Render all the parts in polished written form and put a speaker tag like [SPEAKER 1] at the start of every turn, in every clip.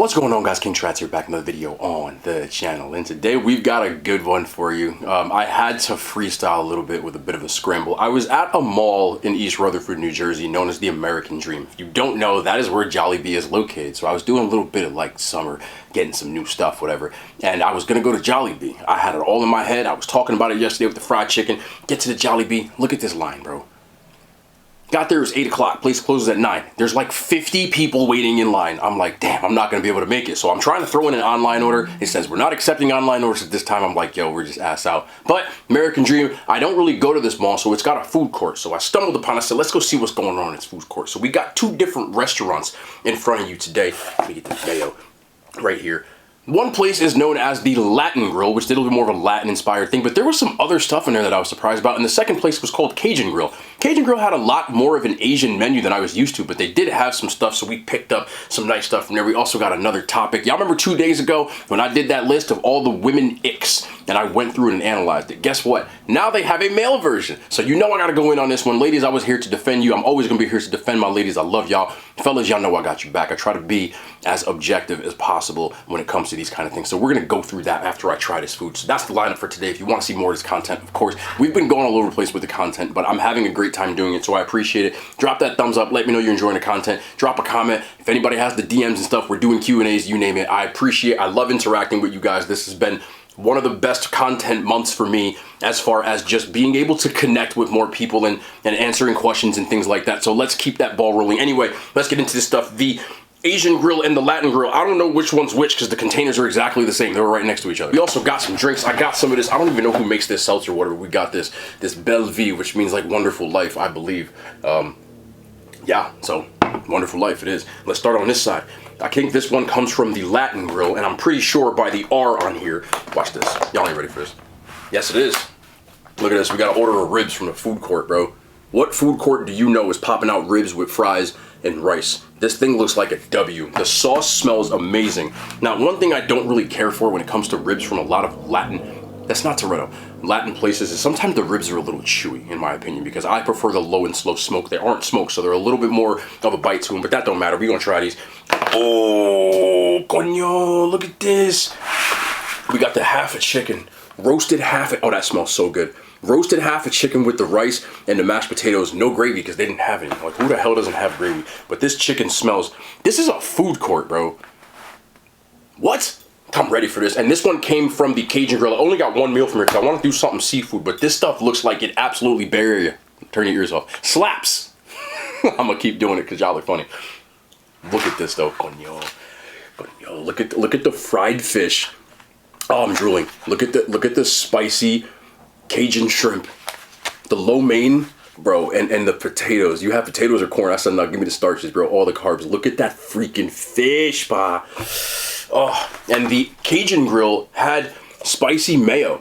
[SPEAKER 1] What's going on, guys? King Trats here, back in another video on the channel, and today we've got a good one for you. I had to freestyle a little bit with a bit of a scramble. I was at a mall in East Rutherford, New Jersey, known as the American Dream. If you don't know, that is where Jollibee is located. So I was doing a little bit of like summer, getting some new stuff, whatever, and I was gonna go to Jollibee. I had it all in my head. I was talking about it yesterday with the fried chicken. Get to the Jollibee, look at this line, bro. Got there, it was 8 o'clock, place closes at 9. There's like 50 people waiting in line. I'm like, damn, I'm not gonna be able to make it. So I'm trying to throw in an online order. It says, we're not accepting online orders at this time. I'm like, yo, we're just ass out. But American Dream, I don't really go to this mall, so it's got a food court. So I stumbled upon it, I said, let's go see what's going on in its food court. So we got two different restaurants in front of you today. Let me get the video right here. One place is known as the Latin Grill, which did a little bit more of a Latin-inspired thing, but there was some other stuff in there that I was surprised about, and the second place was called Cajun Grill. Cajun Grill had a lot more of an Asian menu than I was used to, but they did have some stuff, so we picked up some nice stuff from there. We also got another topic. Y'all remember 2 days ago when I did that list of all the women icks, and I went through it and analyzed it? Guess what? Now they have a male version, so you know I gotta go in on this one. Ladies, I was here to defend you. I'm always gonna be here to defend my ladies. I love y'all. Fellas, y'all know I got you back. I try to be as objective as possible when it comes to these kind of things. So we're gonna go through that after I try this food. So that's the lineup for today. If you want to see more of this content, of course, we've been going all over the place with the content, but I'm having a great time doing it, so I appreciate it. Drop that thumbs up. Let me know you're enjoying the content. Drop a comment. If anybody has the DMs and stuff, we're doing Q&As, you name it. I love interacting with you guys. This has been one of the best content months for me as far as just being able to connect with more people and answering questions and things like that. So let's keep that ball rolling. Anyway, let's get into this stuff. The Asian Grill and the Latin Grill, I don't know which one's which because the containers are exactly the same. They were right next to each other. We also got some drinks. I got some of this. I don't even know who makes this seltzer water. We got this Bellevue, which means like wonderful life, I believe. Yeah, so wonderful life it is. Let's start on this side. I think this one comes from the Latin Grill, and I'm pretty sure by the R on here. Watch this. Y'all ain't ready for this. Yes, it is. Look at this. We got to order ribs from the food court, bro. What food court do you know is popping out ribs with fries and rice? This thing looks like a W. The sauce smells amazing. Now, one thing I don't really care for when it comes to ribs from a lot of that's not Toretto, Latin places, is sometimes the ribs are a little chewy, in my opinion, because I prefer the low and slow smoke. They aren't smoked, so they're a little bit more of a bite to them, but that don't matter. We're gonna try these. Oh, coño, look at this. We got the half a chicken, roasted half it. Oh, that smells so good. Roasted half a chicken with the rice and the mashed potatoes, no gravy because they didn't have any. Like, who the hell doesn't have gravy? But this chicken smells, this is a food court, bro. What? I'm ready for this. And this one came from the Cajun Grill. I only got one meal from here because I want to do something seafood, but this stuff looks like it absolutely bury you. Turn your ears off. Slaps. I'm gonna keep doing it because y'all are funny. Look at this though. Coño. Coño. Look at the fried fish. Oh, I'm drooling. Look at the spicy Cajun shrimp. The lo mein, bro, and the potatoes. You have potatoes or corn? I said, no, give me the starches, bro. All the carbs. Look at that freaking fish, pa. Oh, and the Cajun Grill had spicy mayo,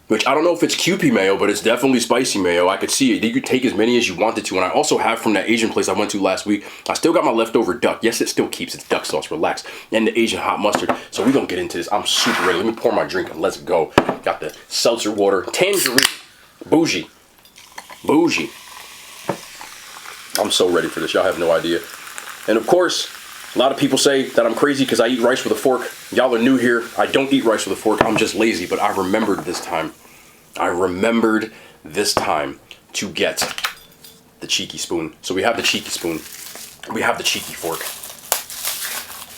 [SPEAKER 1] which I don't know if it's Kewpie mayo, but it's definitely spicy mayo. I could see it. You could take as many as you wanted to. And I also have from that Asian place I went to last week, I still got my leftover duck. Yes, it still keeps its duck sauce, relax. And the Asian hot mustard. So we're going to get into this. I'm super ready. Let me pour my drink and let's go. Got the seltzer water. Tangerine. Bougie. Bougie. I'm so ready for this. Y'all have no idea. And of course, a lot of people say that I'm crazy because I eat rice with a fork. Y'all are new here. I don't eat rice with a fork. I'm just lazy, but I remembered this time. I remembered this time to get the cheeky spoon. So we have the cheeky spoon. We have the cheeky fork.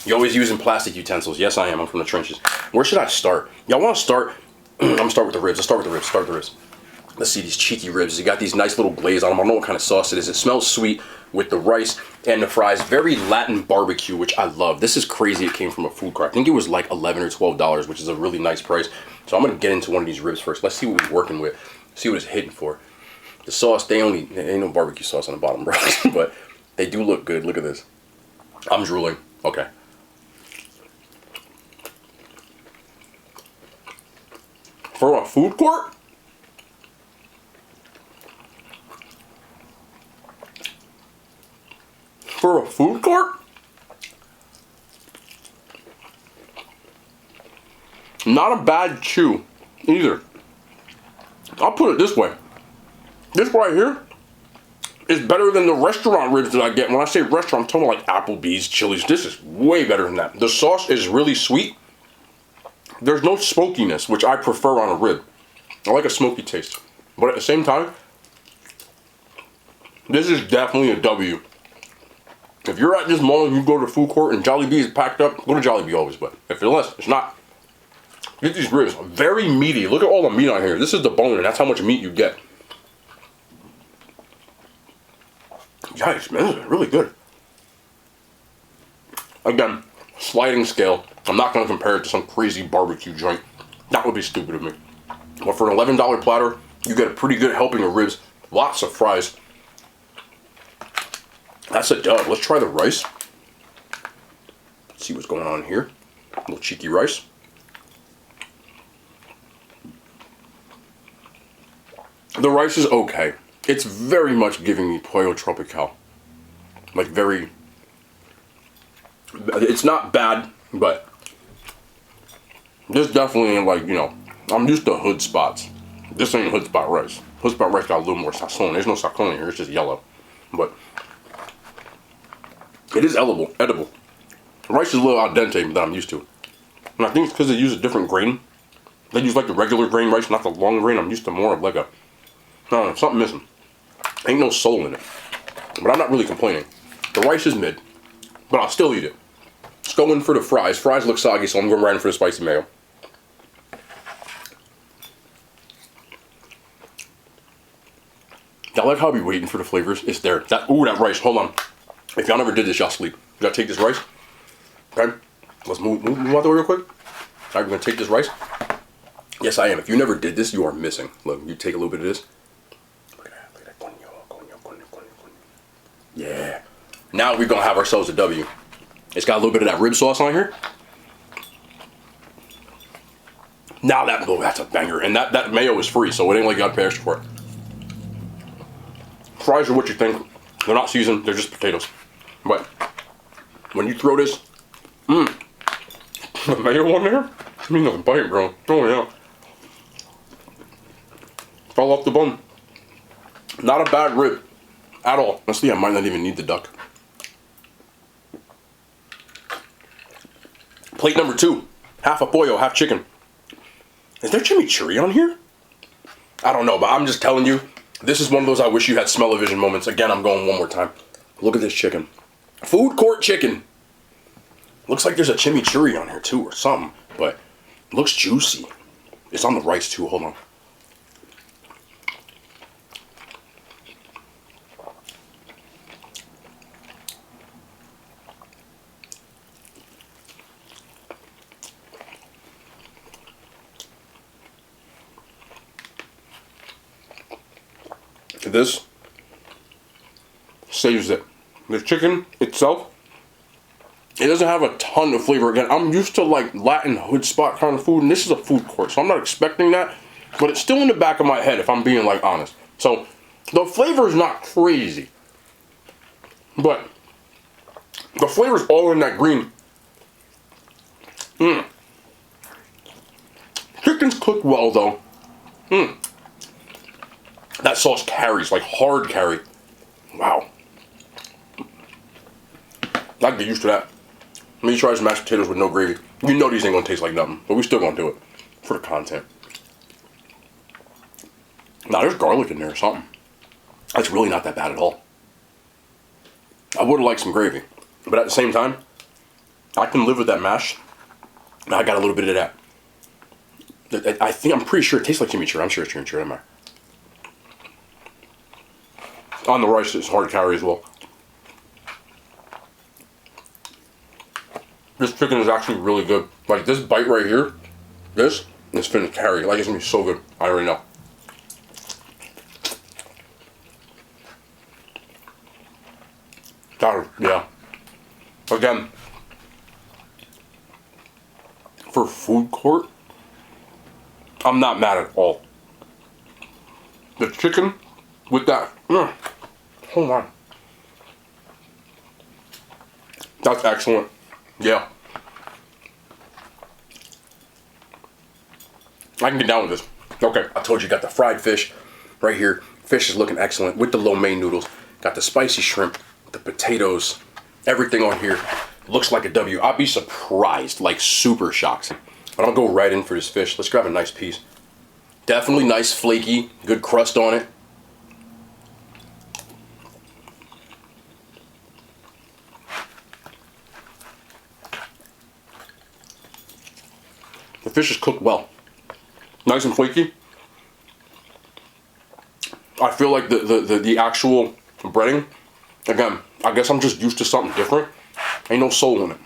[SPEAKER 1] You're always using plastic utensils. Yes, I am. I'm from the trenches. Where should I start? Y'all want to start? I'm going to start with the ribs. Let's start with the ribs. Start with the ribs. Let's see these cheeky ribs. You got these nice little glaze on them. I don't know what kind of sauce it is. It smells sweet with the rice and the fries. Very Latin barbecue, which I love. This is crazy. It came from a food court. I think it was like $11 or $12, which is a really nice price. So I'm going to get into one of these ribs first. Let's see what we're working with. See what it's hitting for. The sauce, there ain't no barbecue sauce on the bottom, bro. But they do look good. Look at this. I'm drooling. Okay. For a food court? For a food court? Not a bad chew either. I'll put it this way. This right here is better than the restaurant ribs that I get. When I say restaurant, I'm talking like Applebee's, Chili's. This is way better than that. The sauce is really sweet. There's no smokiness, which I prefer on a rib. I like a smoky taste. But at the same time, this is definitely a W. If you're at this mall and you go to the food court and Jollibee is packed up, go to Jollibee always, but if it's not, get these ribs. Very meaty. Look at all the meat on here. This is the bone, and that's how much meat you get. Guys, man, this is really good. Again, sliding scale. I'm not going to compare it to some crazy barbecue joint. That would be stupid of me. But for an $11 platter, you get a pretty good helping of ribs. Lots of fries. That's a dub. Let's try the rice. Let's see what's going on here. A little cheeky rice. The rice is okay. It's very much giving me Pollo Tropical. Like very... It's not bad, but... This definitely ain't like, you know... I'm used to hood spots. This ain't hood spot rice. Hood spot rice got a little more sazon. There's no sazon in here. It's just yellow. But... It is edible. The rice is a little al dente than I'm used to. And I think it's because they use a different grain. They use like the regular grain rice, not the long grain. I'm used to more of like a... I don't know, something missing. Ain't no soul in it. But I'm not really complaining. The rice is mid. But I'll still eat it. Let's go in for the fries. Fries look soggy, so I'm going right in for the spicy mayo. I like how I be waiting for the flavors. It's there. Ooh, that rice. Hold on. If y'all never did this, y'all sleep. You gotta take this rice. Okay? Let's move out the way real quick. Alright, we're gonna take this rice. Yes, I am. If you never did this, you are missing. Look, you take a little bit of this. Look at that. Look at that. Coño. Yeah. Now we're gonna have ourselves a W. It's got a little bit of that rib sauce on here. Now that's a banger. And that mayo is free, so it ain't like you gotta pay extra for it. Fries are what you think. They're not seasoned, they're just potatoes. But when you throw this, the mayo on there, I mean, no bite, bro. Oh yeah. Fall off the bone. Not a bad rib at all. Honestly, I might not even need the duck. Plate number 2. Half a pollo, half chicken. Is there chimichurri on here? I don't know, but I'm just telling you, this is one of those I wish you had smell-o-vision moments. Again, I'm going one more time. Look at this chicken. Food court chicken. Looks like there's a chimichurri on here too or something, but it looks juicy. It's on the rice too, hold on. This saves it. The chicken itself, it doesn't have a ton of flavor. Again, I'm used to like Latin hood spot kind of food, and this is a food court, so I'm not expecting that, but it's still in the back of my head if I'm being like honest. So the flavor is not crazy, but the flavor is all in that green. Chicken's cooked well though. That sauce carries, like hard carry. Wow. I can get used to that. Let me try some mashed potatoes with no gravy. You know these ain't gonna taste like nothing, but we still gonna do it for the content. Nah, there's garlic in there or something. That's really not that bad at all. I would have liked some gravy, but at the same time, I can live with that mash. I got a little bit of that. I'm pretty sure it tastes like chimichurri. I'm sure it's chimichurri, am I? On the rice, it's hard carry as well. This chicken is actually really good. Like this bite right here, this is finna carry. Like it's gonna be so good. I already know. Got it, yeah. Again, for food court, I'm not mad at all. The chicken with that, hold on. That's excellent. Yeah. I can get down with this. Okay, I told you, got the fried fish right here. Fish is looking excellent with the lo mein noodles. Got the spicy shrimp, the potatoes, everything on here looks like a W. I'd be surprised, like super shocked. But I'll go right in for this fish. Let's grab a nice piece. Definitely nice, flaky, good crust on it. The fish is cooked well. Nice and flaky. I feel like the actual breading, again, I guess I'm just used to something different. Ain't no soul in it.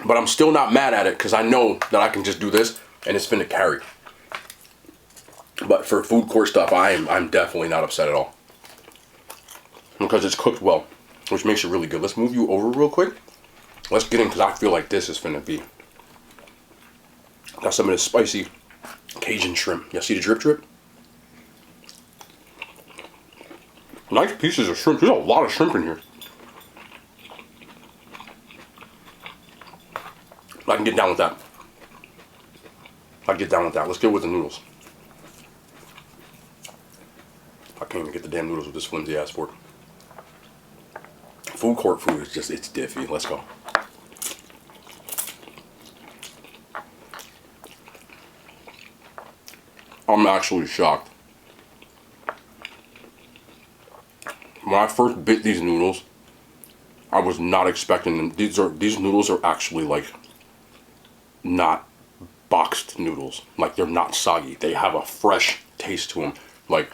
[SPEAKER 1] But I'm still not mad at it because I know that I can just do this and it's finna carry. But for food court stuff, I'm definitely not upset at all. Because it's cooked well, which makes it really good. Let's move you over real quick. Let's get in because I feel like this is finna be. Got some of this spicy Cajun shrimp. Y'all see the drip drip? Nice pieces of shrimp. There's a lot of shrimp in here. I can get down with that. I can get down with that. Let's get with the noodles. I can't even get the damn noodles with this flimsy ass fork. Food court food is just, it's diffy. Let's go. I'm actually shocked. When I first bit these noodles, I was not expecting them. These noodles are actually like not boxed noodles. Like they're not soggy. They have a fresh taste to them. Like,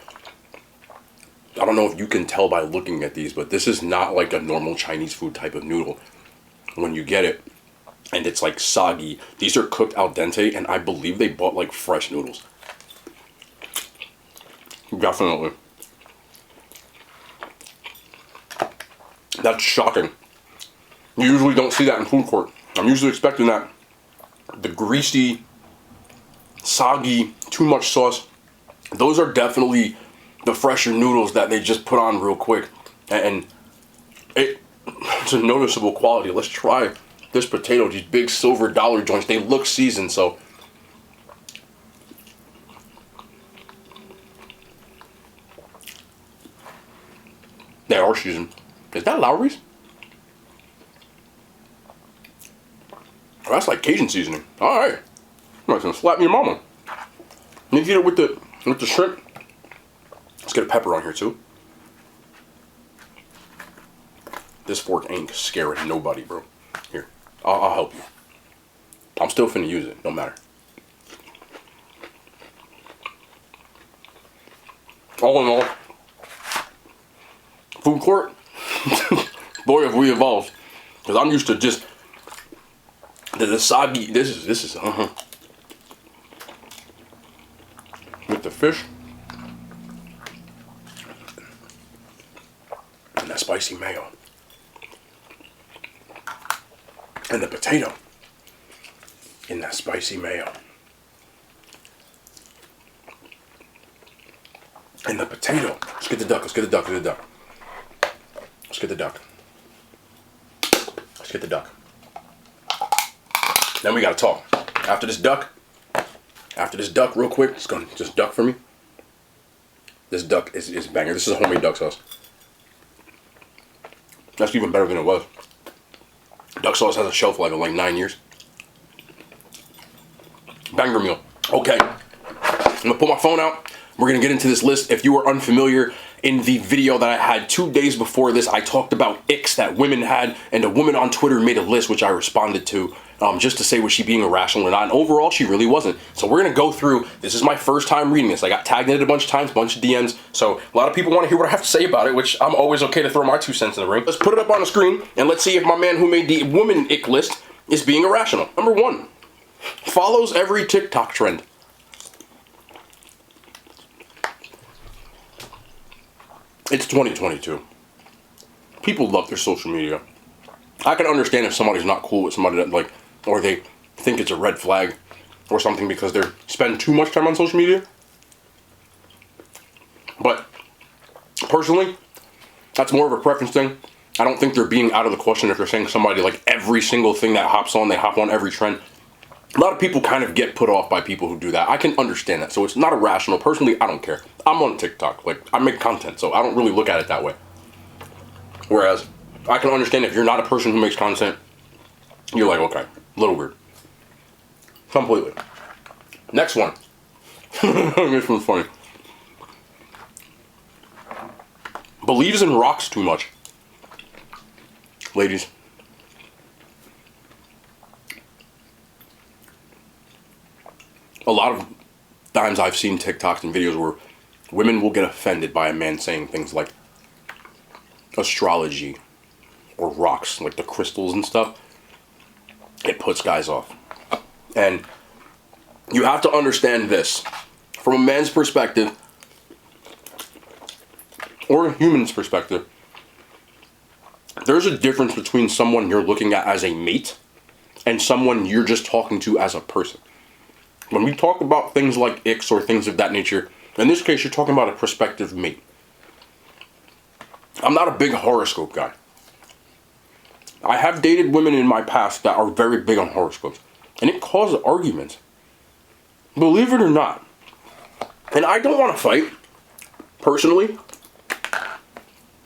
[SPEAKER 1] I don't know if you can tell by looking at these, but this is not like a normal Chinese food type of noodle. When you get it and it's like soggy, these are cooked al dente, and I believe they bought like fresh noodles. Definitely. That's shocking. You usually don't see that in food court. I'm usually expecting that. The greasy, soggy, too much sauce. Those are definitely the fresher noodles that they just put on real quick. And it's a noticeable quality. Let's try this potato. These big silver dollar joints. They look seasoned, so. They are seasoned. Is that Lowry's? Oh, that's like Cajun seasoning. All right. I'm not gonna slap your mama. You get it with the shrimp. Let's get a pepper on here too. This fork ain't scaring nobody, bro. Here, I'll help you. I'm still finna use it. Don't matter. All in all, food court. Boy, have we evolved. Because I'm used to just the soggy. This is with the fish and that spicy mayo and the potato in that spicy mayo and the potato. Let's get the duck. Let's get the duck. Let's get the duck. Let's get the duck. Let's get the duck. Then we gotta talk. After this duck, real quick, it's gonna just duck for me. This duck is banger. This is a homemade duck sauce. That's even better than it was. Duck sauce has a shelf life of like 9 years. Banger meal. Okay, I'm gonna pull my phone out. We're gonna get into this list. If you are unfamiliar, in the video that I had 2 days before this, I talked about icks that women had, and a woman on Twitter made a list which I responded to, just to say was she being irrational or not, and overall she really wasn't. So we're gonna go through. This is my first time reading this. I got tagged in it a bunch of times, bunch of DMs, so a lot of people want to hear what I have to say about it, which I'm always okay to throw my 2 cents in the ring. Let's put it up on the screen and let's see if my man who made the woman ick list is being irrational. Number 1, follows every TikTok trend. It's 2022. People love their social media. I can understand if somebody's not cool with somebody that like, or they think it's a red flag or something because they're spending too much time on social media. But personally, that's more of a preference thing. I don't think they're being out of the question if they're saying somebody like every single thing that hops on, they hop on every trend. A lot of people kind of get put off by people who do that. I can understand that. So it's not irrational. Personally, I don't care. I'm on TikTok. Like, I make content, so I don't really look at it that way. Whereas I can understand if you're not a person who makes content, you're like, okay, a little weird. Completely. Next one. This one's funny. Believes in rocks too much. Ladies. A lot of times I've seen TikToks and videos where women will get offended by a man saying things like astrology or rocks, like the crystals and stuff. It puts guys off. And you have to understand this. From a man's perspective, or a human's perspective, there's a difference between someone you're looking at as a mate and someone you're just talking to as a person. When we talk about things like icks or things of that nature, in this case, you're talking about a prospective mate. I'm not a big horoscope guy. I have dated women in my past that are very big on horoscopes, and it caused arguments. Believe it or not. And I don't want to fight, personally,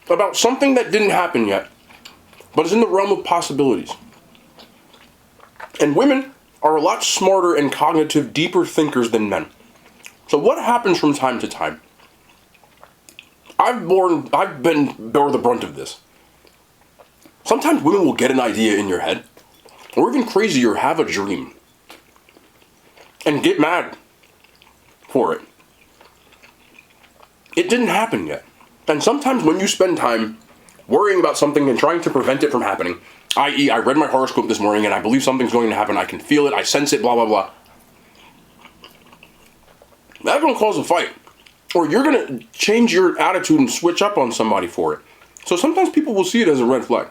[SPEAKER 1] about something that didn't happen yet, but is in the realm of possibilities. And women are a lot smarter and cognitive, deeper thinkers than men. So what happens from time to time? I've bore the brunt of this. Sometimes women will get an idea in your head, or even crazier, have a dream, and get mad for it. It didn't happen yet. And sometimes when you spend time worrying about something and trying to prevent it from happening, i.e. I read my horoscope this morning and I believe something's going to happen, I can feel it, I sense it, blah, blah, blah. That's going to cause a fight. Or you're going to change your attitude and switch up on somebody for it. So sometimes people will see it as a red flag.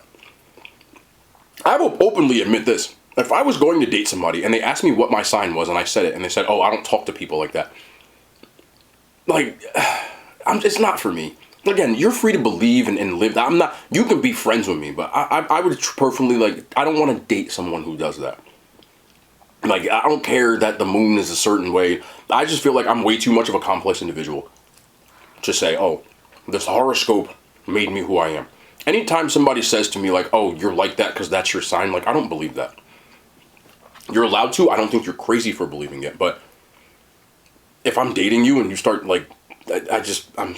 [SPEAKER 1] I will openly admit this. If I was going to date somebody and they asked me what my sign was and I said it and they said, oh, I don't talk to people like that. Like, it's not for me. Again, you're free to believe and live that. I'm not, you can be friends with me, but I would personally, like, I don't want to date someone who does that. Like, I don't care that the moon is a certain way. I just feel like I'm way too much of a complex individual to say, oh, this horoscope made me who I am. Anytime somebody says to me, like, oh, you're like that because that's your sign, like, I don't believe that. You're allowed to. I don't think you're crazy for believing it. But if I'm dating you and you start, like, I'm...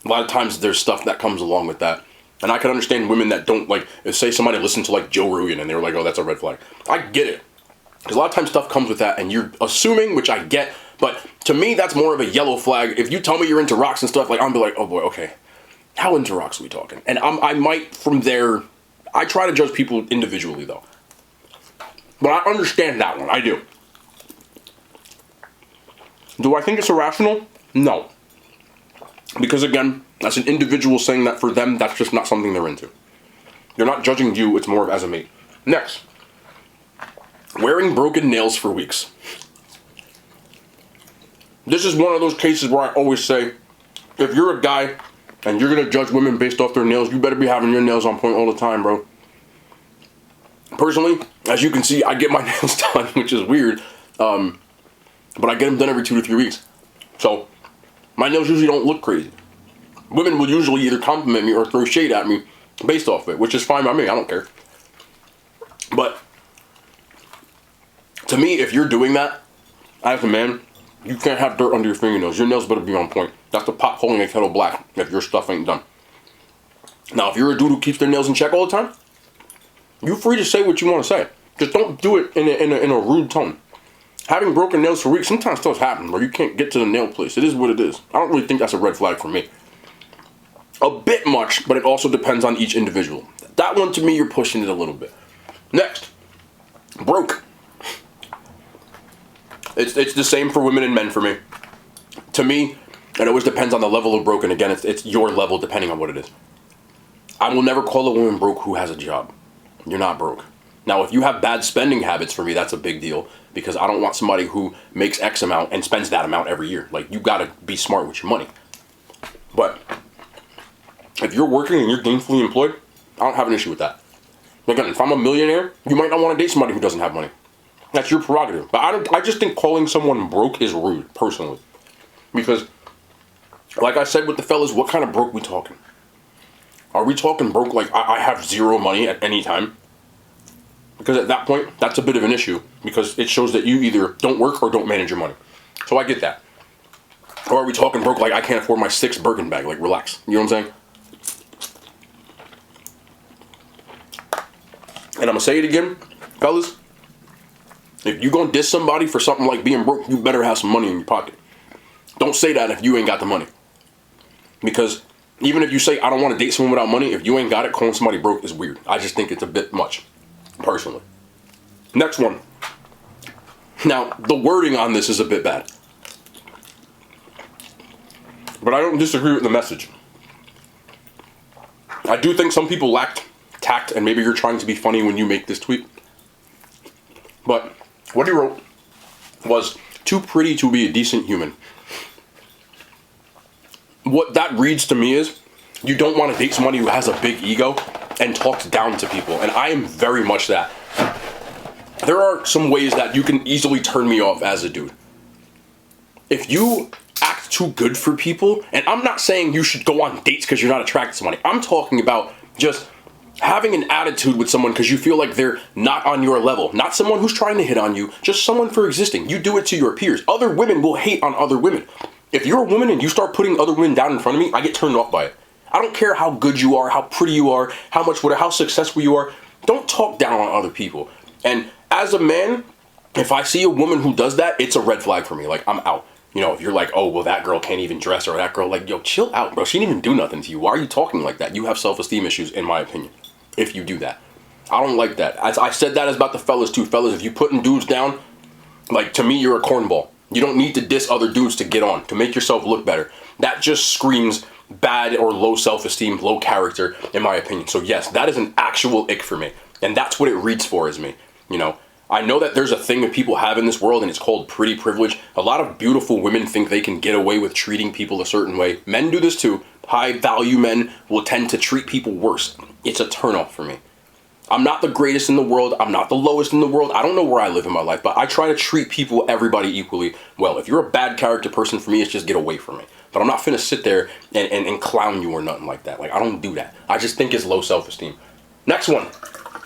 [SPEAKER 1] A lot of times there's stuff that comes along with that. And I can understand women that don't, like, say somebody listened to, like, Joe Rogan and they were like, oh, that's a red flag. I get it. Because a lot of times stuff comes with that and you're assuming, which I get. But to me, that's more of a yellow flag. If you tell me you're into rocks and stuff, like, I'm be like, oh boy, okay. How into rocks are we talking? And I might, from there, I try to judge people individually, though. But I understand that one. I do. Do I think it's irrational? No. Because again, that's an individual saying that for them, that's just not something they're into. They're not judging you, it's more of as a mate. Next. Wearing broken nails for weeks. This is one of those cases where I always say, if you're a guy and you're going to judge women based off their nails, you better be having your nails on point all the time, bro. Personally, as you can see, I get my nails done, which is weird. But I get them done every 2 to 3 weeks. So, my nails usually don't look crazy. Women will usually either compliment me or throw shade at me based off of it, which is fine by me. I don't care. But to me, if you're doing that, as a man, you can't have dirt under your fingernails. Your nails better be on point. That's the pot holding a kettle black if your stuff ain't done. Now, if you're a dude who keeps their nails in check all the time, you're free to say what you want to say. Just don't do it in a rude tone. Having broken nails for weeks, sometimes stuff happens where you can't get to the nail place. It is what it is. I don't really think that's a red flag for me. A bit much, but it also depends on each individual. That one, to me, you're pushing it a little bit. Next. Broke. It's the same for women and men for me. To me, it always depends on the level of broken. Again, it's your level depending on what it is. I will never call a woman broke who has a job. You're not broke. Now, if you have bad spending habits, for me, that's a big deal. Because I don't want somebody who makes X amount and spends that amount every year. Like, you gotta be smart with your money. But if you're working and you're gainfully employed, I don't have an issue with that. Again, if I'm a millionaire, you might not want to date somebody who doesn't have money. That's your prerogative. But I just think calling someone broke is rude, personally. Because, like I said with the fellas, what kind of broke we talking? Are we talking broke like I have zero money at any time? Because at that point, that's a bit of an issue because it shows that you either don't work or don't manage your money. So I get that. Or are we talking broke like I can't afford my 6th Birkin bag? Like, relax. You know what I'm saying? And I'm going to say it again, fellas. If you going to diss somebody for something like being broke, you better have some money in your pocket. Don't say that if you ain't got the money. Because even if you say, I don't want to date someone without money, if you ain't got it, calling somebody broke is weird. I just think it's a bit much, personally. Next one. Now, the wording on this is a bit bad. But I don't disagree with the message. I do think some people lacked tact, and maybe you're trying to be funny when you make this tweet. But what he wrote was, too pretty to be a decent human. What that reads to me is, you don't want to date somebody who has a big ego and talks down to people. And I am very much that. There are some ways that you can easily turn me off as a dude. If you act too good for people, and I'm not saying you should go on dates because you're not attracted to somebody. I'm talking about just having an attitude with someone because you feel like they're not on your level. Not someone who's trying to hit on you, just someone for existing. You do it to your peers. Other women will hate on other women. If you're a woman and you start putting other women down in front of me, I get turned off by it. I don't care how good you are, how pretty you are, how successful you are. Don't talk down on other people. And as a man, if I see a woman who does that, it's a red flag for me. Like, I'm out. You know, if you're like, oh, well, that girl can't even dress, or that girl, like, yo, chill out, bro. She didn't even do nothing to you. Why are you talking like that? You have self-esteem issues, in my opinion, if you do that. I don't like that. As I said that about the fellas, too. Fellas, if you putting dudes down, like, to me, you're a cornball. You don't need to diss other dudes to get on, to make yourself look better. That just screams bad or low self-esteem, low character, in my opinion. So, yes, that is an actual ick for me. And that's what it reads for as me, you know. I know that there's a thing that people have in this world, and it's called pretty privilege. A lot of beautiful women think they can get away with treating people a certain way. Men do this too. High-value men will tend to treat people worse. It's a turnoff for me. I'm not the greatest in the world. I'm not the lowest in the world. I don't know where I live in my life, but I try to treat people, everybody equally well. If you're a bad character person, for me, it's just get away from me. But I'm not finna sit there and clown you or nothing like that. Like, I don't do that. I just think it's low self-esteem. Next one.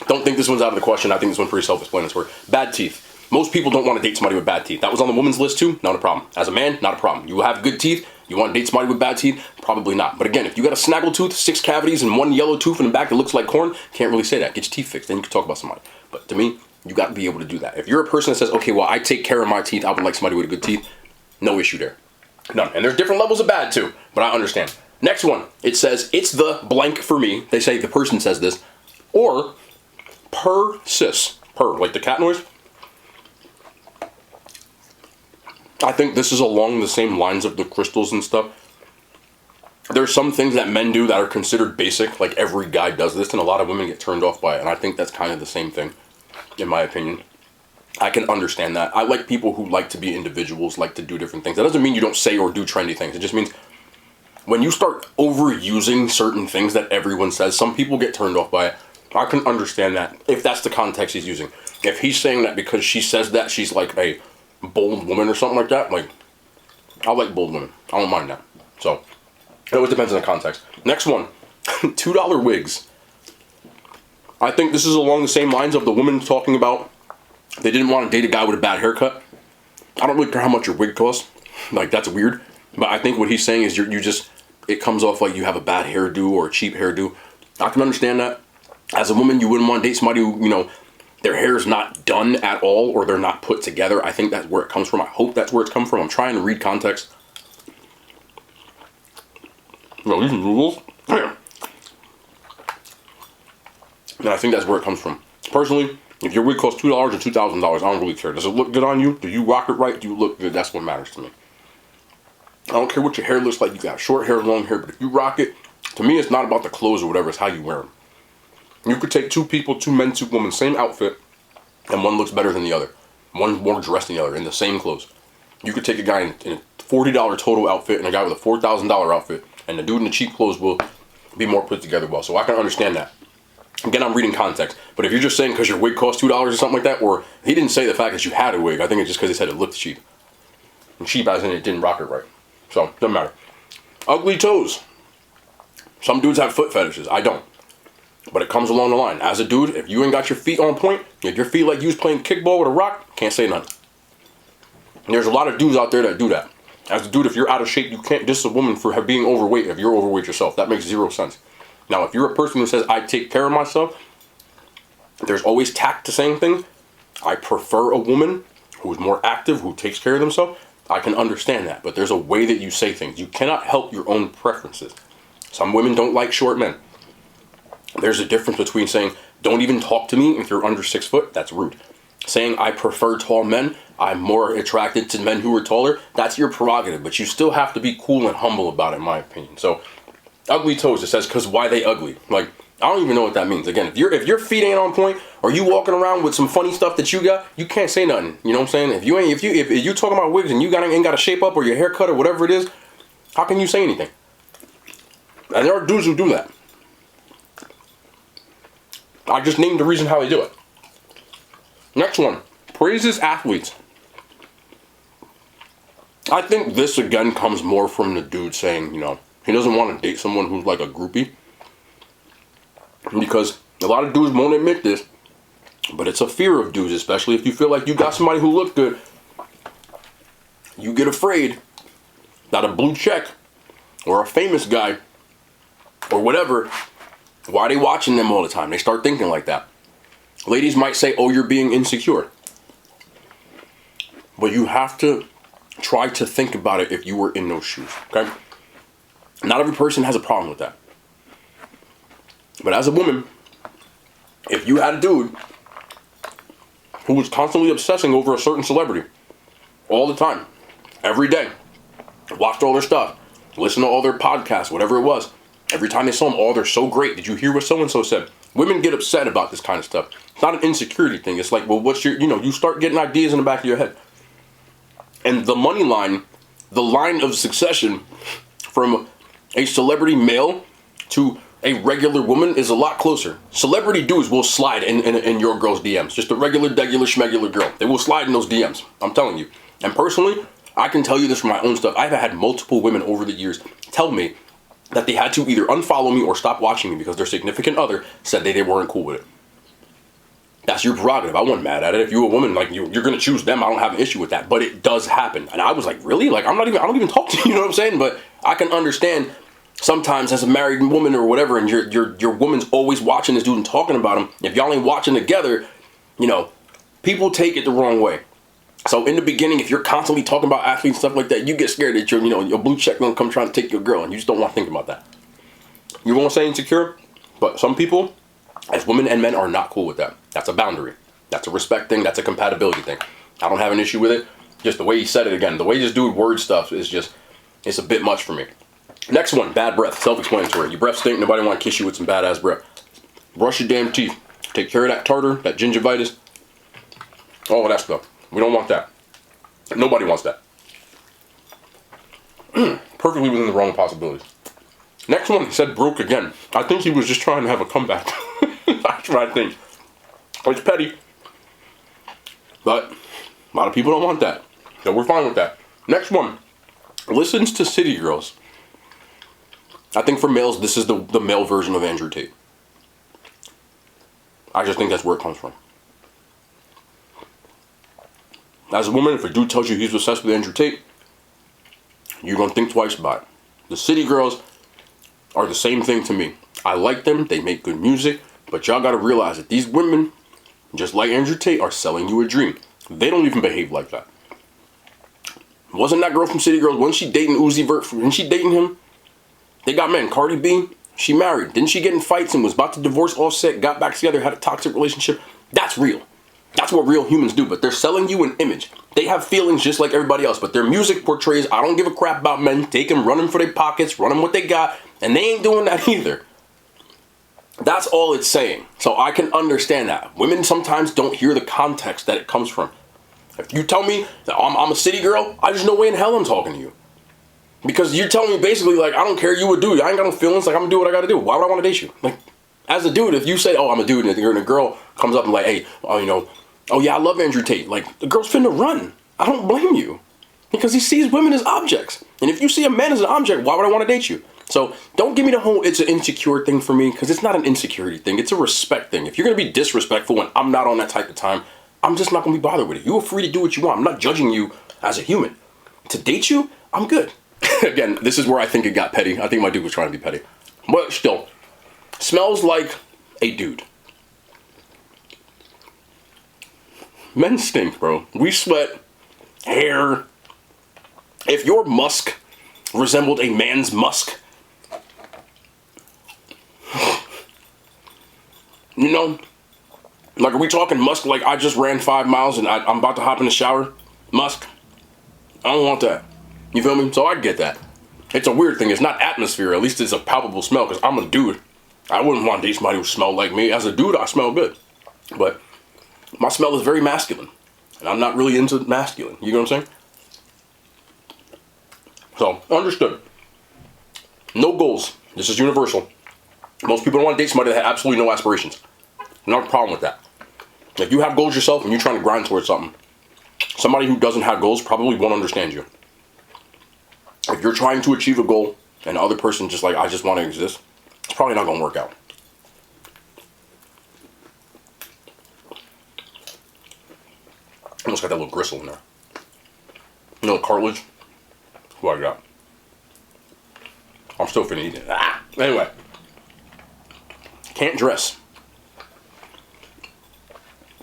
[SPEAKER 1] Don't think this one's out of the question. I think this one's pretty self-explanatory. Bad teeth. Most people don't want to date somebody with bad teeth. That was on the woman's list too. Not a problem. As a man, not a problem. You have good teeth. You want to date somebody with bad teeth? Probably not. But again, if you got a snaggle tooth, 6 cavities, and 1 yellow tooth in the back that looks like corn, can't really say that. Get your teeth fixed. Then you can talk about somebody. But to me, you got to be able to do that. If you're a person that says, okay, well, I take care of my teeth. I would like somebody with good teeth. No issue there. None. And there's different levels of bad too. But I understand. Next one. It says, it's the blank for me. They say the person says this. Or persist. Purr, like the cat noise. I think this is along the same lines of the crystals and stuff. There's some things that men do that are considered basic, like every guy does this, and a lot of women get turned off by it, and I think that's kind of the same thing, in my opinion. I can understand that. I like people who like to be individuals, like to do different things. That doesn't mean you don't say or do trendy things. It just means when you start overusing certain things that everyone says, some people get turned off by it. I can understand that, if that's the context he's using. If he's saying that because she says that she's like a bold woman or something like that, like, I like bold women. I don't mind that. So, it always depends on the context. Next one, $2 wigs. I think this is along the same lines of the woman talking about they didn't want to date a guy with a bad haircut. I don't really care how much your wig costs. Like, that's weird. But I think what he's saying is you just, it comes off like you have a bad hairdo or a cheap hairdo. I can understand that. As a woman, you wouldn't want to date somebody who, you know, their hair is not done at all or they're not put together. I think that's where it comes from. I hope that's where it's come from. I'm trying to read context. No, these rules. And I think that's where it comes from. Personally, if your wig costs $2 or $2,000, I don't really care. Does it look good on you? Do you rock it right? Do you look good? That's what matters to me. I don't care what your hair looks like. You got short hair, long hair, but if you rock it, to me, it's not about the clothes or whatever. It's how you wear them. You could take 2 people, 2 men, 2 women, same outfit, and one looks better than the other. One's more dressed than the other in the same clothes. You could take a guy in a $40 total outfit and a guy with a $4,000 outfit, and the dude in the cheap clothes will be more put together well. So I can understand that. Again, I'm reading context. But if you're just saying because your wig costs $2 or something like that, or he didn't say the fact that you had a wig, I think it's just because he said it looked cheap. And cheap as in it didn't rock it right. So, doesn't matter. Ugly toes. Some dudes have foot fetishes. I don't. But it comes along the line. As a dude, if you ain't got your feet on point, if your feet like you was playing kickball with a rock, can't say nothing. And there's a lot of dudes out there that do that. As a dude, if you're out of shape, you can't diss a woman for being overweight if you're overweight yourself. That makes zero sense. Now, if you're a person who says, I take care of myself, there's always tact to saying things. I prefer a woman who is more active, who takes care of themselves. I can understand that. But there's a way that you say things. You cannot help your own preferences. Some women don't like short men. There's a difference between saying, don't even talk to me if you're under 6 foot. That's rude. Saying, I prefer tall men. I'm more attracted to men who are taller. That's your prerogative. But you still have to be cool and humble about it, in my opinion. So, ugly toes, it says, because why they ugly? Like, I don't even know what that means. Again, if your feet ain't on point, or you walking around with some funny stuff that you got, you can't say nothing. You know what I'm saying? If you talking about wigs and you ain't got a shape up or your haircut or whatever it is, how can you say anything? And there are dudes who do that. I just named the reason how they do it. Next one, praises athletes. I think this again comes more from the dude saying, you know, he doesn't want to date someone who's like a groupie. Because a lot of dudes won't admit this, but it's a fear of dudes, especially if you feel like you got somebody who look good. You get afraid that a blue check or a famous guy or whatever, why are they watching them all the time? They start thinking like that. Ladies might say, oh, you're being insecure. But you have to try to think about it if you were in those shoes, okay? Not every person has a problem with that. But as a woman, if you had a dude who was constantly obsessing over a certain celebrity all the time, every day, watched all their stuff, listened to all their podcasts, whatever it was, every time they saw them, oh, they're so great. Did you hear what so-and-so said? Women get upset about this kind of stuff. It's not an insecurity thing. It's like, well, what's your, you start getting ideas in the back of your head. And the money line, the line of succession from a celebrity male to a regular woman is a lot closer. Celebrity dudes will slide in your girl's DMs. Just a regular, schmegular girl. They will slide in those DMs. I'm telling you. And personally, I can tell you this from my own stuff. I've had multiple women over the years tell me that they had to either unfollow me or stop watching me because their significant other said they weren't cool with it. That's your prerogative. I wasn't mad at it. If you're a woman, like you're going to choose them, I don't have an issue with that. But it does happen. And I was like, really? Like, I don't even talk to you, you know what I'm saying? But I can understand sometimes as a married woman or whatever, and your woman's always watching this dude and talking about him. If y'all ain't watching together, people take it the wrong way. So in the beginning, if you're constantly talking about athletes and stuff like that, you get scared that your blue check gonna come trying to take your girl, and you just don't want to think about that. You won't say insecure, but some people, as women and men, are not cool with that. That's a boundary. That's a respect thing. That's a compatibility thing. I don't have an issue with it. Just the way he said it again, the way this dude word stuff is just, it's a bit much for me. Next one, bad breath. Self-explanatory. Your breath stink. Nobody want to kiss you with some badass breath. Brush your damn teeth. Take care of that tartar, that gingivitis, all of that stuff. We don't want that. Nobody wants that. Perfectly within the realm of possibilities. Next one, he said broke again. I think he was just trying to have a comeback. That's what I think. It's petty. But a lot of people don't want that. So we're fine with that. Next one, listens to city girls. I think for males, this is the male version of Andrew Tate. I just think that's where it comes from. As a woman, if a dude tells you he's obsessed with Andrew Tate, you're going to think twice about it. The city girls are the same thing to me. I like them. They make good music. But y'all got to realize that these women, just like Andrew Tate, are selling you a dream. They don't even behave like that. Wasn't that girl from City Girls, wasn't she dating Uzi Vert? Wasn't she dating him? They got men. Cardi B, she married. Didn't she get in fights and was about to divorce Offset, got back together, had a toxic relationship? That's real. That's what real humans do, but they're selling you an image. They have feelings just like everybody else, but their music portrays, I don't give a crap about men, take them, run them for their pockets, run them what they got, and they ain't doing that either. That's all it's saying. So I can understand that. Women sometimes don't hear the context that it comes from. If you tell me that I'm a city girl, I just no way in hell I'm talking to you. Because you're telling me basically, like, I don't care, you a dude, I ain't got no feelings, like, I'm gonna do what I gotta do. Why would I want to date you? Like, as a dude, if you say, oh, I'm a dude, and a girl comes up and like, hey, oh yeah, I love Andrew Tate. Like, the girl's finna run. I don't blame you. Because he sees women as objects. And if you see a man as an object, why would I want to date you? So don't give me the whole it's an insecure thing for me, because it's not an insecurity thing. It's a respect thing. If you're going to be disrespectful when I'm not on that type of time, I'm just not going to be bothered with it. You're free to do what you want. I'm not judging you as a human. To date you, I'm good. Again, this is where I think it got petty. I think my dude was trying to be petty. But still, smells like a dude. Men stink, bro. We sweat, hair. If your musk resembled a man's musk, you know, like, are we talking musk like I just ran 5 miles and I'm about to hop in the shower? Musk? I don't want that. You feel me? So I get that. It's a weird thing. It's not atmosphere. At least it's a palpable smell, because I'm a dude. I wouldn't want to date somebody who smelled like me. As a dude, I smell good. But my smell is very masculine. And I'm not really into masculine. You know what I'm saying? So, understood. No goals. This is universal. Most people don't want to date somebody that has absolutely no aspirations. Not a problem with that. If you have goals yourself and you're trying to grind towards something, somebody who doesn't have goals probably won't understand you. If you're trying to achieve a goal and the other person just like, I just want to exist, it's probably not going to work out. Almost got that little gristle in there. You know, cartilage. Who I got? I'm still finna eat it. Anyway. Can't dress.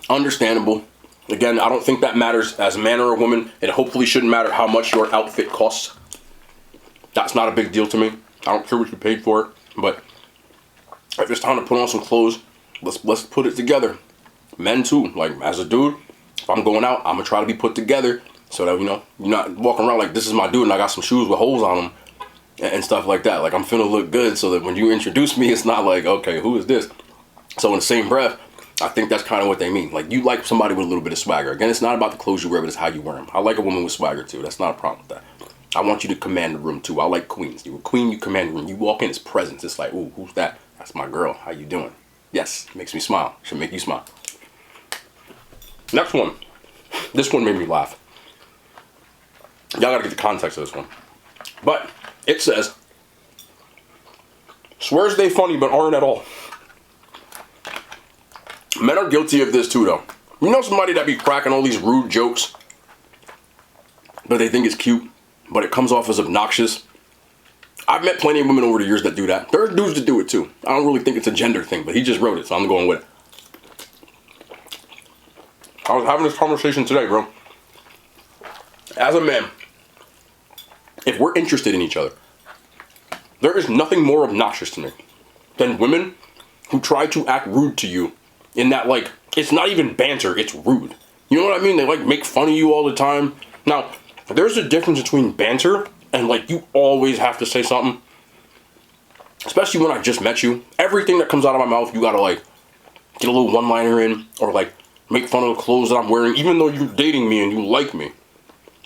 [SPEAKER 1] Understandable. Again, I don't think that matters as a man or a woman. It hopefully shouldn't matter how much your outfit costs. That's not a big deal to me. I don't care what you paid for it. But if it's time to put on some clothes, let's put it together. Men too. Like, as a dude, if I'm going out, I'm gonna try to be put together so that, you know, you're not walking around like this is my dude and I got some shoes with holes on them and stuff like that. Like, I'm finna look good so that when you introduce me, it's not like, okay, who is this? So in the same breath, I think that's kind of what they mean. Like, you like somebody with a little bit of swagger. Again, it's not about the clothes you wear, but it's how you wear them. I like a woman with swagger too. That's not a problem with that. I want you to command the room too. I like queens. You're a queen, you command the room. You walk in, it's presence. It's like, ooh, who's that? That's my girl. How you doing? Yes, makes me smile. Should make you smile. Next one. This one made me laugh. Y'all gotta get the context of this one. But it says, swears they funny but aren't at all. Men are guilty of this too, though. You know somebody that be cracking all these rude jokes, but they think it's cute, but it comes off as obnoxious? I've met plenty of women over the years that do that. There are dudes that do it too. I don't really think it's a gender thing, but he just wrote it, so I'm going with it. I was having this conversation today, bro. As a man, if we're interested in each other, there is nothing more obnoxious to me than women who try to act rude to you in that, like, it's not even banter, it's rude. You know what I mean? They, like, make fun of you all the time. Now, there's a difference between banter and, like, you always have to say something. Especially when I just met you. Everything that comes out of my mouth, you gotta, like, get a little one-liner in, or, like, make fun of the clothes that I'm wearing, even though you're dating me and you like me.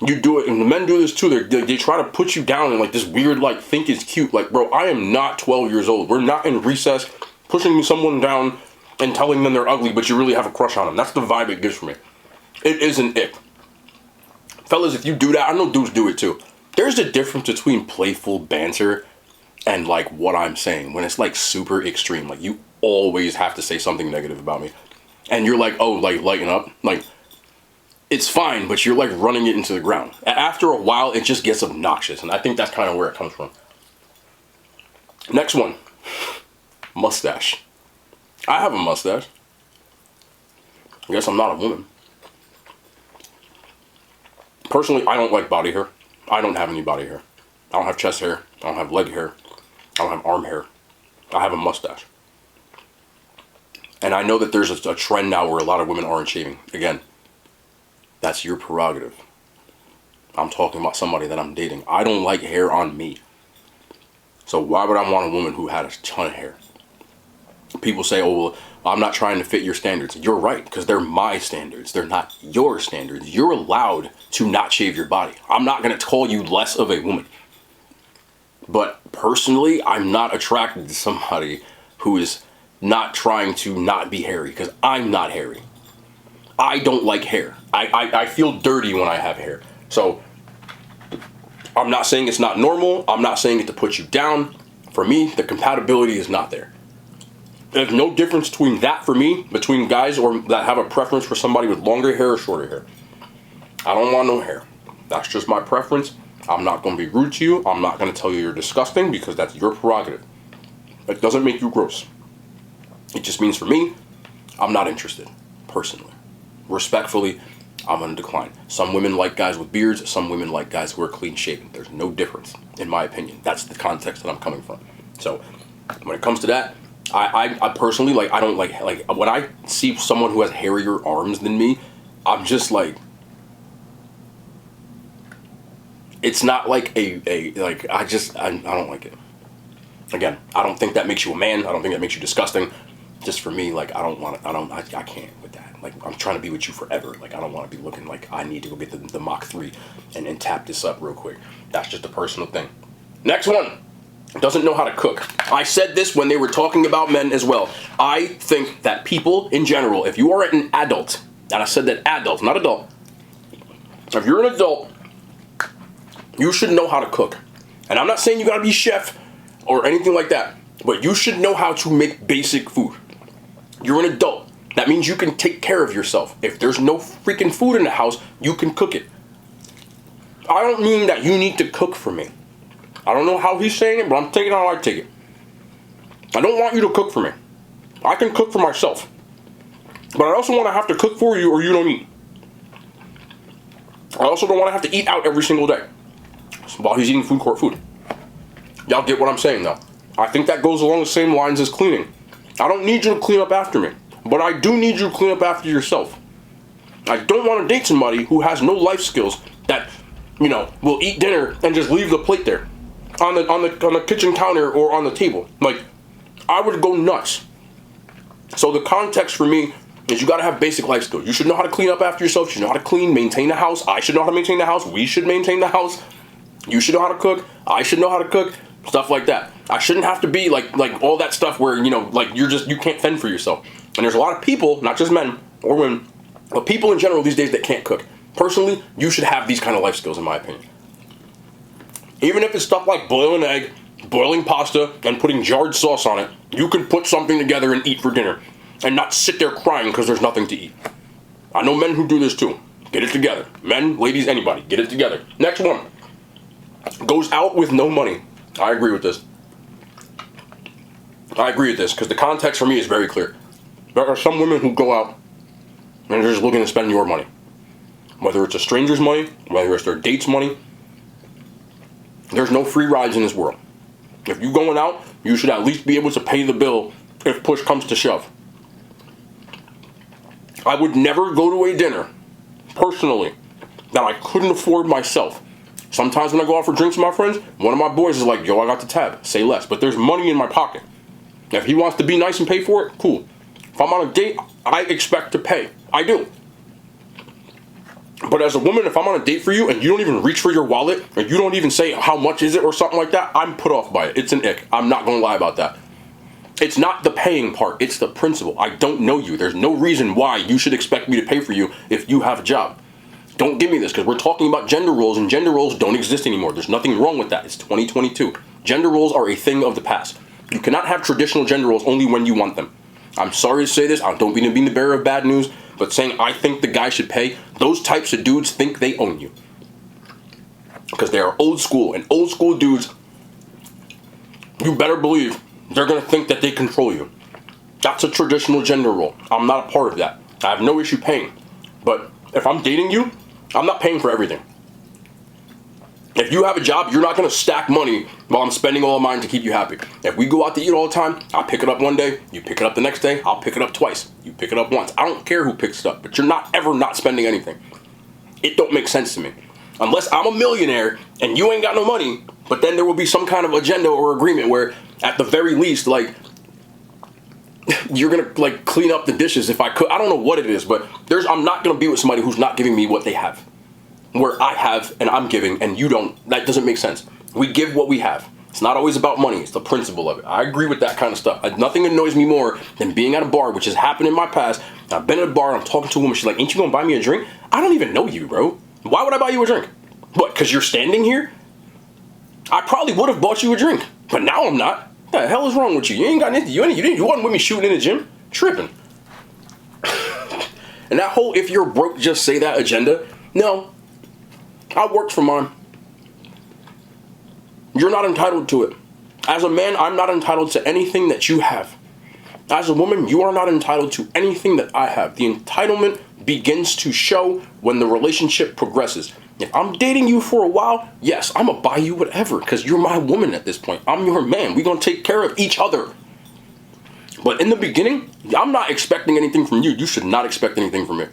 [SPEAKER 1] You do it, and the men do this too. They try to put you down in, like, this weird, like, think it's cute. Like, bro, I am not 12 years old. We're not in recess pushing someone down and telling them they're ugly, but you really have a crush on them. That's the vibe it gives for me. It is an ick. Fellas, if you do that, I know dudes do it too. There's a difference between playful banter and, like, what I'm saying. When it's, like, super extreme. Like, you always have to say something negative about me. And you're like, oh, like, lighten up. Like, it's fine, but you're, like, running it into the ground. After a while, it just gets obnoxious. And I think that's kind of where it comes from. Next one. Mustache. I have a mustache. I guess I'm not a woman. Personally, I don't like body hair. I don't have any body hair. I don't have chest hair. I don't have leg hair. I don't have arm hair. I have a mustache. And I know that there's a trend now where a lot of women aren't shaving. Again, that's your prerogative. I'm talking about somebody that I'm dating. I don't like hair on me. So why would I want a woman who had a ton of hair? People say, oh, well, I'm not trying to fit your standards. You're right, because they're my standards. They're not your standards. You're allowed to not shave your body. I'm not going to call you less of a woman. But personally, I'm not attracted to somebody who is not trying to not be hairy, because I'm not hairy. I don't like hair. I feel dirty when I have hair. So I'm not saying it's not normal. I'm not saying it to put you down. For me, the compatibility is not there. There's no difference between that for me, between guys or that have a preference for somebody with longer hair or shorter hair. I don't want no hair. That's just my preference. I'm not going to be rude to you. I'm not going to tell you you're disgusting because that's your prerogative. It doesn't make you gross. It just means for me, I'm not interested, personally. Respectfully, I'm going to decline. Some women like guys with beards. Some women like guys who are clean shaven. There's no difference, in my opinion. That's the context that I'm coming from. So when it comes to that, I personally, like, I don't like when I see someone who has hairier arms than me, I'm just like, it's not like I don't like it. Again, I don't think that makes you a man. I don't think that makes you disgusting. Just for me, like, I can't with that. Like, I'm trying to be with you forever. Like, I don't want to be looking like I need to go get the Mach 3 and tap this up real quick. That's just a personal thing. Next one. Doesn't know how to cook. I said this when they were talking about men as well. I think that people in general, if you are an adult, and I said that adult, not adult. If you're an adult, you should know how to cook. And I'm not saying you gotta be chef or anything like that, but you should know how to make basic food. You're an adult. That means you can take care of yourself. If there's no freaking food in the house, you can cook it. I don't mean that you need to cook for me. I don't know how he's saying it, but I'm taking it how I take it. I don't want you to cook for me. I can cook for myself. But I also want to have to cook for you or you don't eat. I also don't want to have to eat out every single day while he's eating food court food. Y'all get what I'm saying, though. I think that goes along the same lines as cleaning. I don't need you to clean up after me, but I do need you to clean up after yourself. I don't want to date somebody who has no life skills that, will eat dinner and just leave the plate there on the kitchen counter or on the table. Like, I would go nuts. So the context for me is you got to have basic life skills. You should know how to clean up after yourself. You should know how to clean, maintain the house. I should know how to maintain the house. We should maintain the house. You should know how to cook. I should know how to cook. Stuff like that. I shouldn't have to be like all that stuff where, you can't fend for yourself. And there's a lot of people, not just men or women, but people in general these days that can't cook. Personally, you should have these kind of life skills, in my opinion. Even if it's stuff like boiling an egg, boiling pasta, and putting jarred sauce on it, you can put something together and eat for dinner. And not sit there crying because there's nothing to eat. I know men who do this too. Get it together. Men, ladies, anybody, get it together. Next one. Goes out with no money. I agree with this. I agree with this because the context for me is very clear. There are some women who go out and they're just looking to spend your money. Whether it's a stranger's money, whether it's their date's money. There's no free rides in this world. If you're going out, you should at least be able to pay the bill if push comes to shove. I would never go to a dinner, personally, that I couldn't afford myself. Sometimes when I go out for drinks with my friends, one of my boys is like, yo, I got the tab, say less. But there's money in my pocket. If he wants to be nice and pay for it, cool. If I'm on a date, I expect to pay. I do. But as a woman, if I'm on a date for you and you don't even reach for your wallet, and you don't even say how much is it or something like that, I'm put off by it. It's an ick. I'm not going to lie about that. It's not the paying part. It's the principle. I don't know you. There's no reason why you should expect me to pay for you if you have a job. Don't give me this because we're talking about gender roles and gender roles don't exist anymore. There's nothing wrong with that. It's 2022. Gender roles are a thing of the past. You cannot have traditional gender roles only when you want them. I'm sorry to say this. I don't mean to be the bearer of bad news, but saying I think the guy should pay, those types of dudes think they own you. Because they are old school, and old school dudes, you better believe they're going to think that they control you. That's a traditional gender role. I'm not a part of that. I have no issue paying. But if I'm dating you, I'm not paying for everything. If you have a job, you're not going to stack money while I'm spending all of mine to keep you happy. If we go out to eat all the time, I'll pick it up one day, you pick it up the next day, I'll pick it up twice, you pick it up once. I don't care who picks it up, but you're not ever not spending anything. It don't make sense to me. Unless I'm a millionaire and you ain't got no money, but then there will be some kind of agenda or agreement where at the very least, like, you're going to like clean up the dishes if I could. I don't know what it is, but I'm not going to be with somebody who's not giving me what they have. Where I have and I'm giving and you don't. That doesn't make sense. We give what we have. It's not always about money. It's the principle of it. I agree with that kind of stuff. Nothing annoys me more than being at a bar, which has happened in my past. I've been at a bar and I'm talking to a woman. She's like, ain't you going to buy me a drink? I don't even know you, bro. Why would I buy you a drink? What, because you're standing here? I probably would have bought you a drink, but now I'm not. What the hell is wrong with you? You ain't got anything. You wasn't with me shooting in the gym, tripping. And that whole "if you're broke, just say that" agenda. No, I worked for mine. You're not entitled to it. As a man, I'm not entitled to anything that you have. As a woman, you are not entitled to anything that I have. The entitlement begins to show when the relationship progresses. If I'm dating you for a while, yes, I'm gonna buy you whatever because you're my woman at this point. I'm your man. We're gonna take care of each other. But in the beginning, I'm not expecting anything from you. You should not expect anything from me.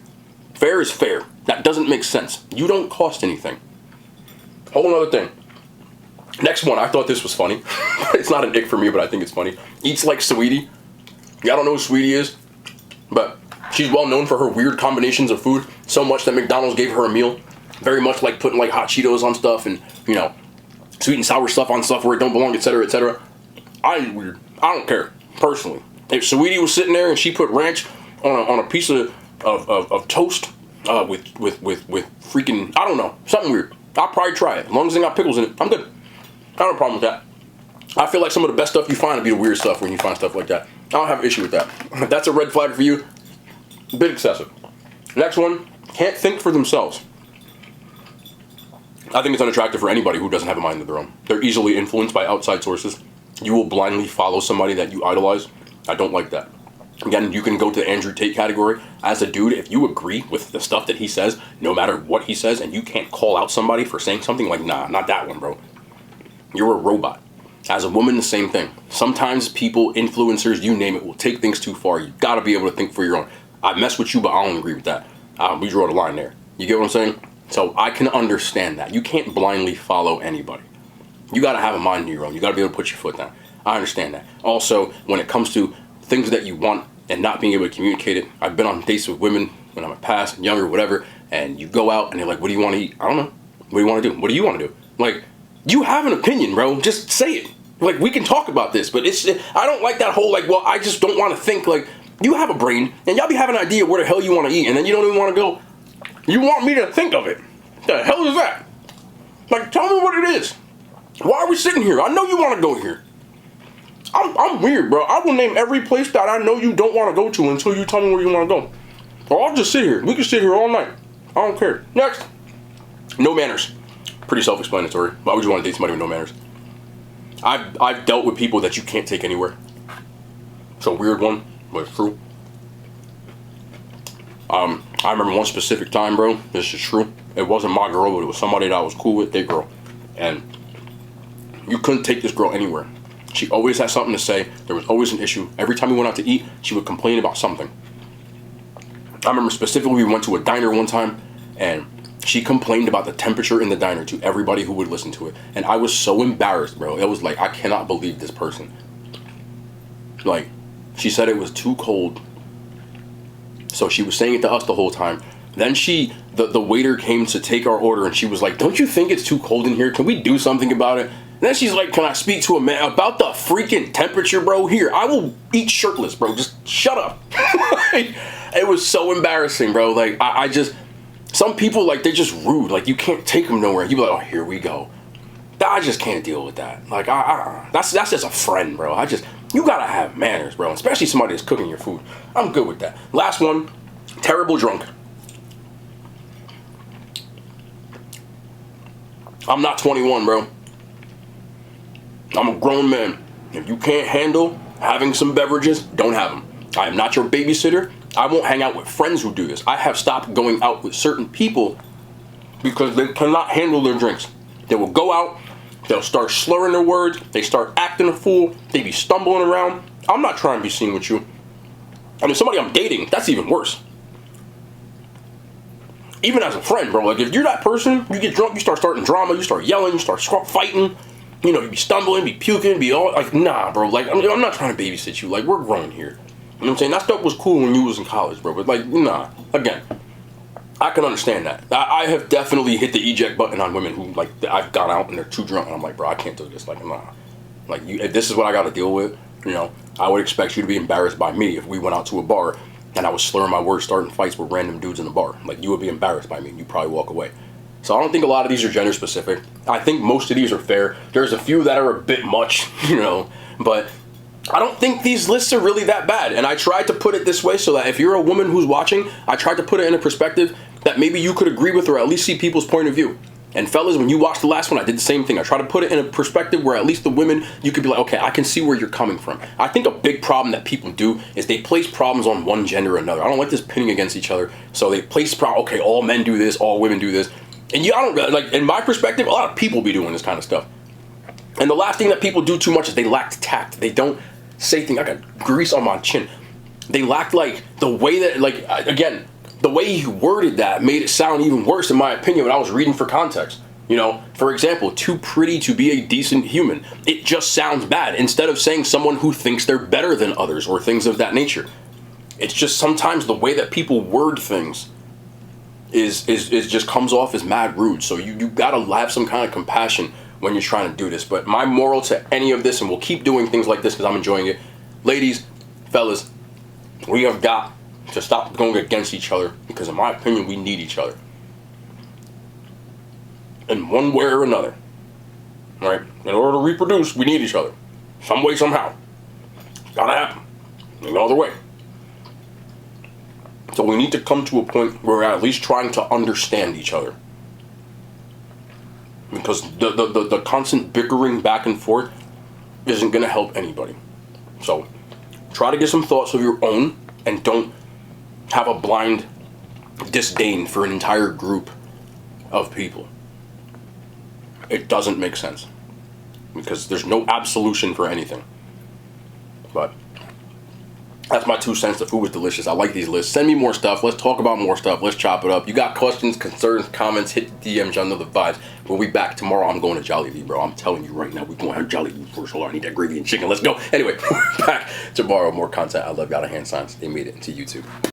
[SPEAKER 1] Fair is fair. That doesn't make sense. You don't cost anything. Whole another thing. Next one, I thought this was funny. It's not an ick for me, but I think it's funny. Eats like Sweetie. Yeah, I don't know who Sweetie is, but she's well known for her weird combinations of food, so much that McDonald's gave her a meal. Very much like putting like hot Cheetos on stuff and, you know, sweet and sour stuff on stuff where it don't belong, etc., etc. I ain't weird. I don't care, personally. If Sweetie was sitting there and she put ranch on a piece of toast with freaking, I don't know, something weird, I'll probably try it. As long as they got pickles in it, I'm good. I don't have a problem with that. I feel like some of the best stuff you find will be the weird stuff when you find stuff like that. I don't have an issue with that. If that's a red flag for you, a bit excessive. Next one, can't think for themselves. I think it's unattractive for anybody who doesn't have a mind of their own. They're easily influenced by outside sources. You will blindly follow somebody that you idolize. I don't like that. Again, you can go to the Andrew Tate category. As a dude, if you agree with the stuff that he says, no matter what he says, and you can't call out somebody for saying something like, nah, not that one, bro. You're a robot. As a woman, the same thing. Sometimes people, influencers, you name it, will take things too far. You gotta be able to think for your own. I mess with you, but I don't agree with that. We draw the line there. You get what I'm saying? So I can understand that. You can't blindly follow anybody. You gotta have a mind of your own. You gotta be able to put your foot down. I understand that. Also, when it comes to things that you want and not being able to communicate it, I've been on dates with women when I'm past, younger, whatever, and you go out and they're like, what do you want to eat? I don't know. What do you want to do? What do you want to do? Like, you have an opinion, bro. Just say it. Like, we can talk about this, but I don't like that whole, like, well, I just don't want to think. Like, you have a brain, and y'all be having an idea where the hell you want to eat, and then you don't even want to go. You want me to think of it. The hell is that? Like, tell me what it is. Why are we sitting here? I know you want to go here. I'm weird, bro. I will name every place that I know you don't want to go to until you tell me where you want to go. Or I'll just sit here. We can sit here all night. I don't care. Next. No manners. Pretty self-explanatory. Why would you want to date somebody with no manners? I've dealt with people that you can't take anywhere. It's a weird one, but it's true. I remember one specific time, bro. This is true. It wasn't my girl, but it was somebody that I was cool with, their girl. And you couldn't take this girl anywhere. She always had something to say. There was always an issue. Every time we went out to eat, she would complain about something. I remember specifically we went to a diner one time, and she complained about the temperature in the diner to everybody who would listen to it. And I was so embarrassed, bro. It was like, I cannot believe this person. Like, she said it was too cold. So she was saying it to us the whole time. Then the waiter came to take our order, and she was like, don't you think it's too cold in here? Can we do something about it? And then she's like, can I speak to a man about the freaking temperature, bro? Here, I will eat shirtless, bro. Just shut up. It was so embarrassing, bro. Like, I just... Some people, like, they're just rude. Like, you can't take them nowhere. You be like, oh, here we go. I just can't deal with that. Like, that's just a friend, bro. You gotta have manners, bro. Especially somebody that's cooking your food. I'm good with that. Last one, terrible drunk. I'm not 21, bro. I'm a grown man. If you can't handle having some beverages, don't have them. I am not your babysitter. I won't hang out with friends who do this. I have stopped going out with certain people because they cannot handle their drinks. They will go out, they'll start slurring their words, they start acting a fool, they be stumbling around. I'm not trying to be seen with you. I mean, somebody I'm dating, that's even worse. Even as a friend, bro, like if you're that person, you get drunk, you start starting drama, you start yelling, you start fighting, you know, you be stumbling, be puking, be all, like, nah, bro, like, I'm not trying to babysit you, like, we're grown here. You know what I'm saying? That stuff was cool when you was in college, bro, but, like, nah, again, I can understand that. I have definitely hit the eject button on women who, like, I've gone out and they're too drunk, and I'm like, bro, I can't do this, like, nah. Like, if this is what I gotta deal with, you know, I would expect you to be embarrassed by me if we went out to a bar and I was slurring my words, starting fights with random dudes in the bar. Like, you would be embarrassed by me and you'd probably walk away. So I don't think a lot of these are gender specific. I think most of these are fair. There's a few that are a bit much, but I don't think these lists are really that bad. And I tried to put it this way so that if you're a woman who's watching, I tried to put it in a perspective that maybe you could agree with or at least see people's point of view. And fellas, when you watch the last one, I did the same thing. I tried to put it in a perspective where at least the women, you could be like, okay, I can see where you're coming from. I think a big problem that people do is they place problems on one gender or another. I don't like this pinning against each other. So they place problems, okay, all men do this, all women do this. And I don't, like, in my perspective, a lot of people be doing this kind of stuff. And the last thing that people do too much is they lack tact. They don't say things. I got grease on my chin. They lack, like, the way that, like, again, the way he worded that made it sound even worse, in my opinion, when I was reading for context. For example, too pretty to be a decent human. It just sounds bad. Instead of saying someone who thinks they're better than others or things of that nature. It's just sometimes the way that people word things is just comes off as mad rude. So you gotta have some kind of compassion when you're trying to do this. But my moral to any of this, and we'll keep doing things like this because I'm enjoying it. Ladies, fellas, we have got to stop going against each other because in my opinion, we need each other. In one way or another. Right? In order to reproduce, we need each other. Some way, somehow. It's gotta happen. No other way. So we need to come to a point where we're at least trying to understand each other. Because the constant bickering back and forth isn't going to help anybody. So try to get some thoughts of your own and don't have a blind disdain for an entire group of people. It doesn't make sense. Because there's no absolution for anything. But that's my 2 cents. The food was delicious. I like these lists. Send me more stuff. Let's talk about more stuff. Let's chop it up. You got questions, concerns, comments, hit the DMs. Y'all know the vibes. We'll be back tomorrow. I'm going to Jollibee, bro. I'm telling you right now. We're going to have Jollibee first. Hold on. I need that gravy and chicken. Let's go. Anyway, we're back tomorrow. More content. I love y'all. The hand signs. They made it into YouTube.